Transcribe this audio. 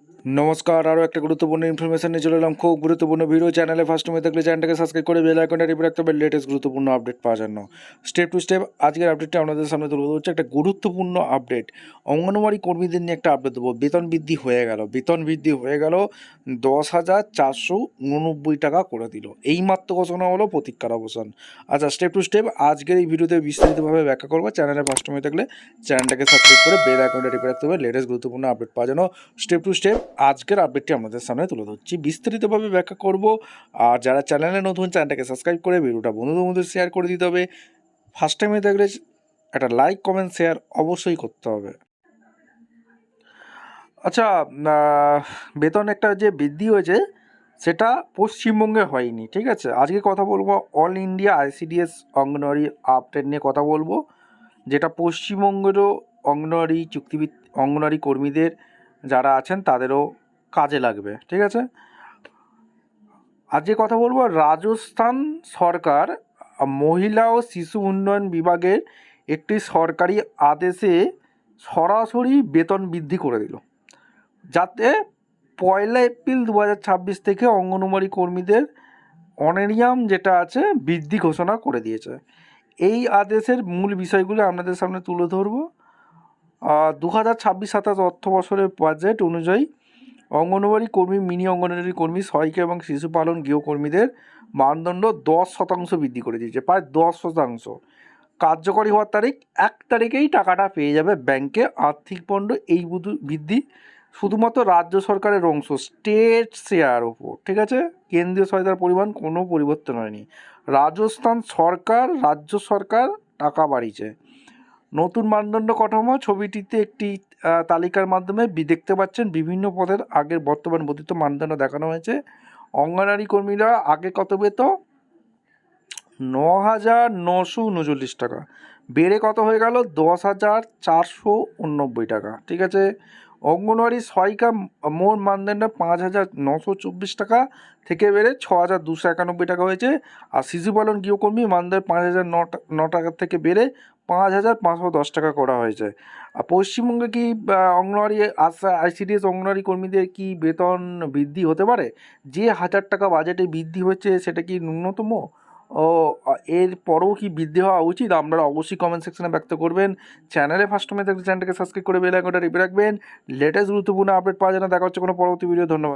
নমস্কার, আরও একটা গুরুত্বপূর্ণ ইনফরমেশন নিয়ে চলে এলাম। খুব গুরুত্বপূর্ণ ভিডিও। চ্যানেলে ফার্স্ট টাইমে থাকলে চ্যানেলটাকে সাবস্ক্রাইব করে বেল আইকনটা টিপে রাখতে হবে লেটেস্ট গুরুত্বপূর্ণ আপডেট পাওয়ার জন্য। স্টেপ টু স্টেপ আজকের আপডেটটা আপনাদের সামনে তুলে ধরছে একটা গুরুত্বপূর্ণ আপডেট। অঙ্গনওয়াড়ি কর্মীদের নিয়ে একটা আপডেট দেবো। বেতন বৃদ্ধি হয়ে গেল 10,489 টাকা করে দিল। এইমাত্র ঘোষণা হলো প্রতীক্ষার অবসান। আচ্ছা, স্টেপ টু স্টেপ আজকের এই ভিডিওতে বিস্তারিতভাবে ব্যাখ্যা করবো। চ্যানেলে ফার্স্ট টাইমে থাকলে চ্যানেলটাকে সাবস্ক্রাইব করে বেল আইকনটা টিপে রাখতে হবে লেটেস্ট গুরুত্বপূর্ণ আপডেট পাওয়ার জন্য। স্টেপ টু স্টেপ আজকের আপডেটটি আমাদের সামনে তুলে ধরছি, বিস্তারিতভাবে ব্যাখ্যা করব। আর যারা চ্যানেলে নতুন, চ্যানেলটাকে সাবস্ক্রাইব করে ভিডিওটা বন্ধুদের মধ্যে শেয়ার করে দিতে হবে। ফার্স্ট টাইমে দেখলে একটা লাইক কমেন্ট শেয়ার অবশ্যই করতে হবে। আচ্ছা, বেতন একটা যে বৃদ্ধি হয়েছে সেটা পশ্চিমবঙ্গে হয়নি, ঠিক আছে। আজকে কথা বলবো all India ICDS anganwadi update নিয়ে কথা বলবো, যেটা পশ্চিমবঙ্গেরও অঙ্গনওয়াড়ি কর্মীদের যারা আছেন তাদেরও কাজে লাগবে, ঠিক আছে। আজকে কথা বলবো রাজস্থান সরকার মহিলা ও শিশু উন্নয়ন বিভাগের একটি সরকারি আদেশে সরাসরি বেতন বৃদ্ধি করে দিল, যাতে 1 এপ্রিল 2026 থেকে অঙ্গনওয়াড়ি কর্মীদের অনারিয়াম যেটা আছে বৃদ্ধি ঘোষণা করে দিয়েছে। এই আদেশের মূল বিষয়গুলো আপনাদের সামনে তুলে ধরবো। 2026-27 অর্থ বছরের বাজেট অনুযায়ী অঙ্গনওয়াড়ি কর্মী, মিনি অঙ্গনওয়াড়ি কর্মী, সহায়িকা এবং শিশুপালন গৃহকর্মীদের মানদণ্ড 10% বৃদ্ধি করে দিয়েছে, প্রায় 10%। কার্যকরী হওয়ার তারিখ 1 তারিখেই টাকাটা পেয়ে যাবে ব্যাংকে। আর্থিক বন্ড এই বৃদ্ধি শুধুমাত্র রাজ্য সরকারের অংশ, স্টেট শেয়ার ওপর, ঠিক আছে। কেন্দ্রীয় সহায়তার পরিমাণ কোনো পরিবর্তন হয়নি। রাজস্থান সরকার, রাজ্য সরকার টাকা বাড়িয়েছে। নতুন মানদণ্ড কাঠামো ছবিটিতে একটি তালিকার মাধ্যমে দেখতে পাচ্ছেন। বিভিন্ন পদের আগের বর্তমান বর্ধিত মানদণ্ড দেখানো হয়েছে। অঙ্গনওয়াড়ি কর্মীরা আগে কত পেত? 9,939 টাকা, বেড়ে কত হয়ে গেল? 10,489 টাকা, ঠিক আছে। অঙ্গনওয়াড়ি সহায়িকা মোট মানদণ্ড 5,924 টাকা থেকে বেড়ে 6,291 টাকা হয়েছে। আর শিশুপালন গৃহকর্মী মানদণ্ড 5,009 টাকা থেকে বেড়ে 5,510 টাকা করা হয়েছে। আর পশ্চিমবঙ্গে কি অঙ্গনওয়াড়ি আইসিডিএস অঙ্গনওয়াড়ি কর্মীদের কি বেতন বৃদ্ধি হতে পারে? যে 1,000 টাকা বাজেটে বৃদ্ধি হচ্ছে সেটা কি ন্যূনতম? ও এর পরেও কি বৃদ্ধি হওয়া উচিত? আপনারা অবশ্যই কমেন্ট সেকশনে ব্যক্ত করবেন। চ্যানেলে ফার্স্ট টাইমে থাকলে চ্যানেলটাকে সাবস্ক্রাইব করে বেল আইকনটা টিপে রাখবেন লেটেস্ট গুরুত্বপূর্ণ আপডেট পাওয়ার জন্য। দেখা হচ্ছে কোনো পরবর্তী ভিডিও। ধন্যবাদ।